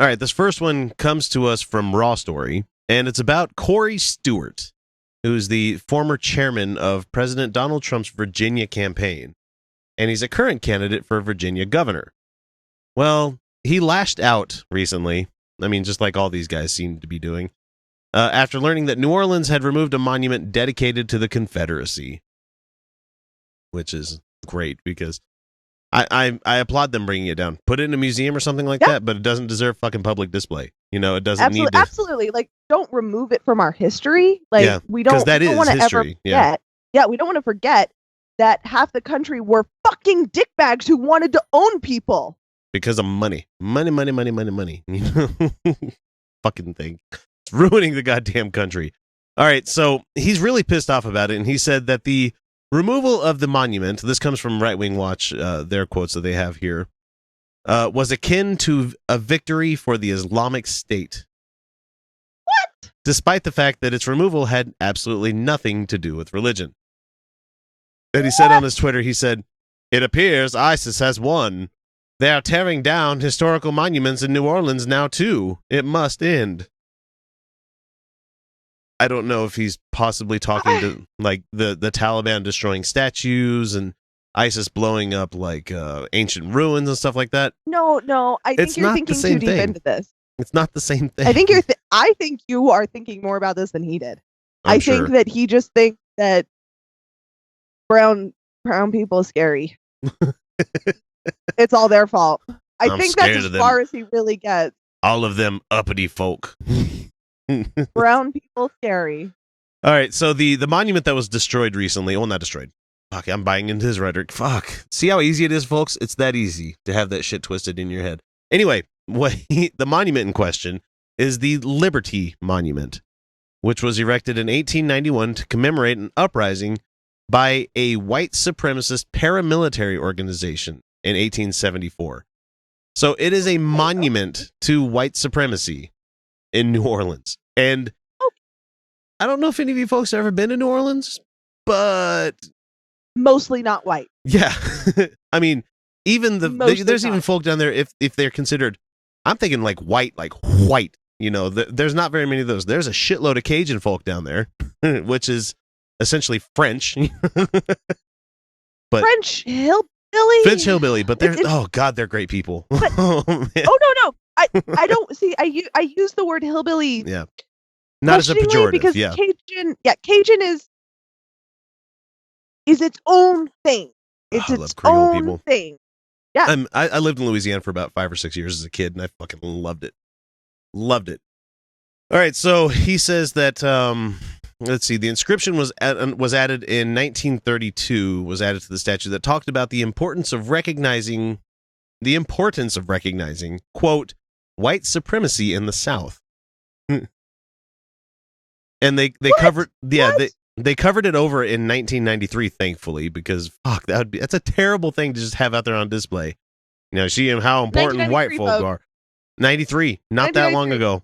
All right, this first one comes to us from Raw Story, and it's about Corey Stewart, who's the former chairman of President Donald Trump's Virginia campaign, and he's a current candidate for Virginia governor. Well, he lashed out recently. I mean, just like all these guys seem to be doing, after learning that New Orleans had removed a monument dedicated to the Confederacy, which is great because I applaud them bringing it down. Put it in a museum or something like that, but it doesn't deserve fucking public display. You know, it doesn't need to. Absolutely. Like, don't remove it from our history. Like, we don't want to ever forget. Yeah, we don't want to forget that half the country were fucking dickbags who wanted to own people. Because of money. Money. You know? Fucking thing. It's ruining the goddamn country. All right, so he's really pissed off about it, and he said that the removal of the monument, this comes from Right Wing Watch, their quotes that they have here, was akin to a victory for the Islamic State. What? Despite the fact that its removal had absolutely nothing to do with religion. And he said on his Twitter, he said, "It appears ISIS has won. They are tearing down historical monuments in New Orleans now, too. It must end." I don't know if he's possibly talking to like the Taliban destroying statues and ISIS blowing up like ancient ruins and stuff like that. No, I think you're thinking too deep into this. It's not the same thing. I think you are thinking more about this than he did. I think that he just thinks that brown people are scary. It's all their fault. I think that's as far as he really gets. All of them uppity folk. Brown people scary. All right, so the monument that was destroyed recently, well, not destroyed. Fuck, I'm buying into his rhetoric. Fuck. See how easy it is, folks? It's that easy to have that shit twisted in your head. Anyway, the monument in question is the Liberty Monument, which was erected in 1891 to commemorate an uprising by a white supremacist paramilitary organization in 1874. So it is a monument to white supremacy in New Orleans. And I don't know if any of you folks have ever been to New Orleans, but mostly not white. Yeah. I mean, even there's even folk down there if they're considered, I'm thinking like white, you know, there's not very many of those. There's a shitload of Cajun folk down there, which is essentially French. But French hillbilly, but they're oh god, they're great people. But, oh no. I don't see. I use the word hillbilly. Yeah, not as a pejorative. Because Cajun is its own thing. It's its own thing. Yeah. I lived in Louisiana for about 5 or 6 years as a kid, and I fucking loved it. Loved it. All right, so he says that let's see, the inscription was added in 1932. Was added to the statue that talked about the importance of recognizing, quote, white supremacy in the South. And they covered they covered it over in 1993, thankfully, because fuck, that's a terrible thing to just have out there on display. You know, see how important white folk are. 93, not that long ago.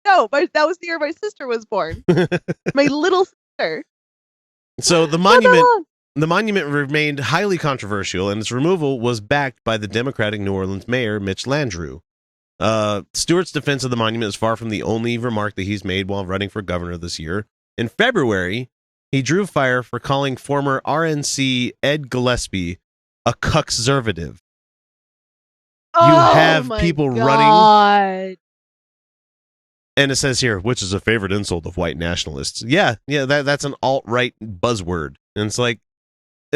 No, but that was the year my sister was born. My little sister. So the monument remained highly controversial, and its removal was backed by the Democratic New Orleans mayor, Mitch Landrieu. Stewart's defense of the monument is far from the only remark that he's made while running for governor this year. In February, he drew fire for calling former RNC Ed Gillespie a Cuckservative. You have people running. And it says here, which is a favorite insult of white nationalists. Yeah, that's an alt-right buzzword. And it's like,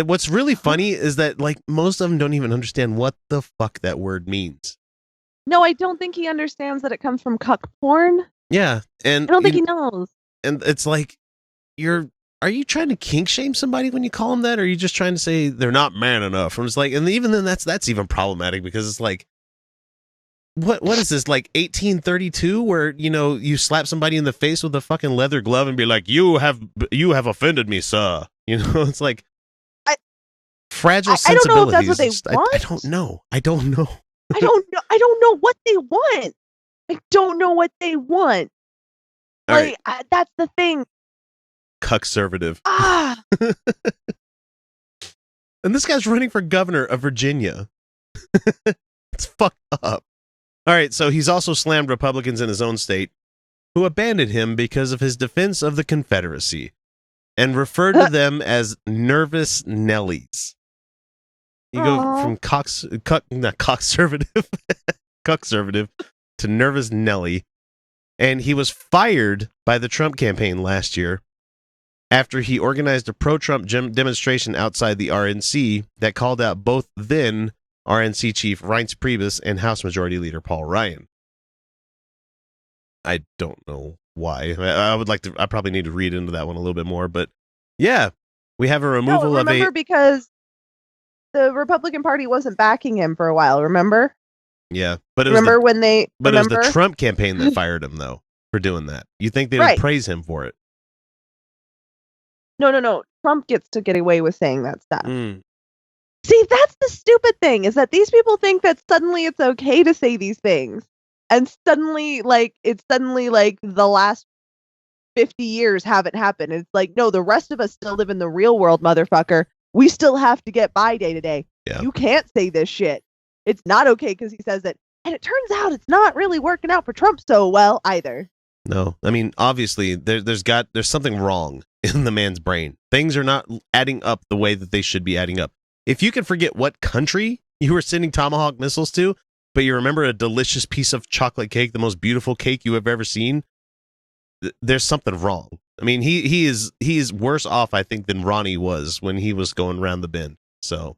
what's really funny is that like most of them don't even understand what the fuck that word means. No, I don't think he understands that it comes from cuck porn. Yeah, and I don't think he knows. And it's like, are you trying to kink shame somebody when you call them that, or are you just trying to say they're not man enough? And it's like, and even then, that's even problematic because it's like, what is this, like 1832, where you know you slap somebody in the face with a fucking leather glove and be like, you have offended me, sir. You know, it's like fragile sensibilities. I don't know if that's what they want. I don't know. I don't know what they want. I don't know what they want. Like, that's the thing. Cuckservative. And this guy's running for governor of Virginia. It's fucked up. All right, so he's also slammed Republicans in his own state who abandoned him because of his defense of the Confederacy and referred to them as nervous Nellies. You go from Cuckservative to nervous Nelly. And he was fired by the Trump campaign last year after he organized a pro-Trump demonstration outside the RNC that called out both then RNC chief Reince Priebus and House Majority Leader Paul Ryan. I don't know why. I probably need to read into that one a little bit more, but yeah, we have a removal of a... because the Republican Party wasn't backing him for a while, remember? Yeah, but it was it was the Trump campaign that fired him, though, for doing that. You think they would praise him for it? No. Trump gets to get away with saying that stuff. See, that's the stupid thing, is that these people think that suddenly it's okay to say these things. And suddenly, it's the last 50 years haven't happened. It's like, no, the rest of us still live in the real world, motherfucker. We still have to get by day to day. Yeah. You can't say this shit. It's not okay because he says it. And it turns out it's not really working out for Trump so well either. No, I mean, obviously, there's something wrong in the man's brain. Things are not adding up the way that they should be adding up. If you can forget what country you were sending Tomahawk missiles to, but you remember a delicious piece of chocolate cake, the most beautiful cake you have ever seen, there's something wrong. I mean, he is worse off, I think, than Ronnie was when he was going around the bend. So,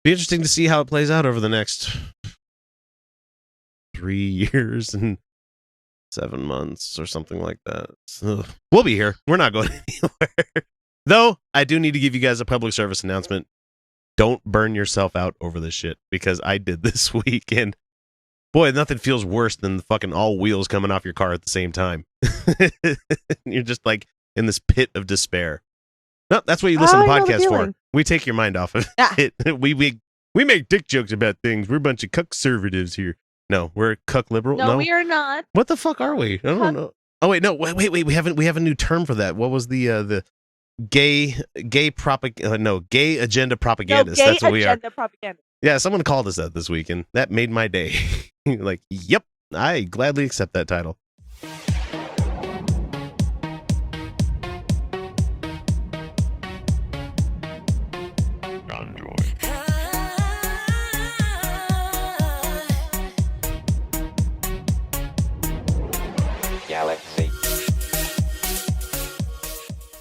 be interesting to see how it plays out over the next 3 years and 7 months or something like that. So, we'll be here. We're not going anywhere. Though, I do need to give you guys a public service announcement. Don't burn yourself out over this shit, because I did this week, and boy, nothing feels worse than the fucking all wheels coming off your car at the same time. You're just like in this pit of despair. No, that's what you listen to podcasts for. We take your mind off of it. We make dick jokes about things. We're a bunch of cuckservatives here. No, we're cuck liberal. No, we are not. What the fuck are we? I don't know. Oh wait, no, wait. We have a new term for that. What was the gay agenda propagandists? That's what we are. Propaganda. Yeah, someone called us that this week, and that made my day. Like, yep, I gladly accept that title.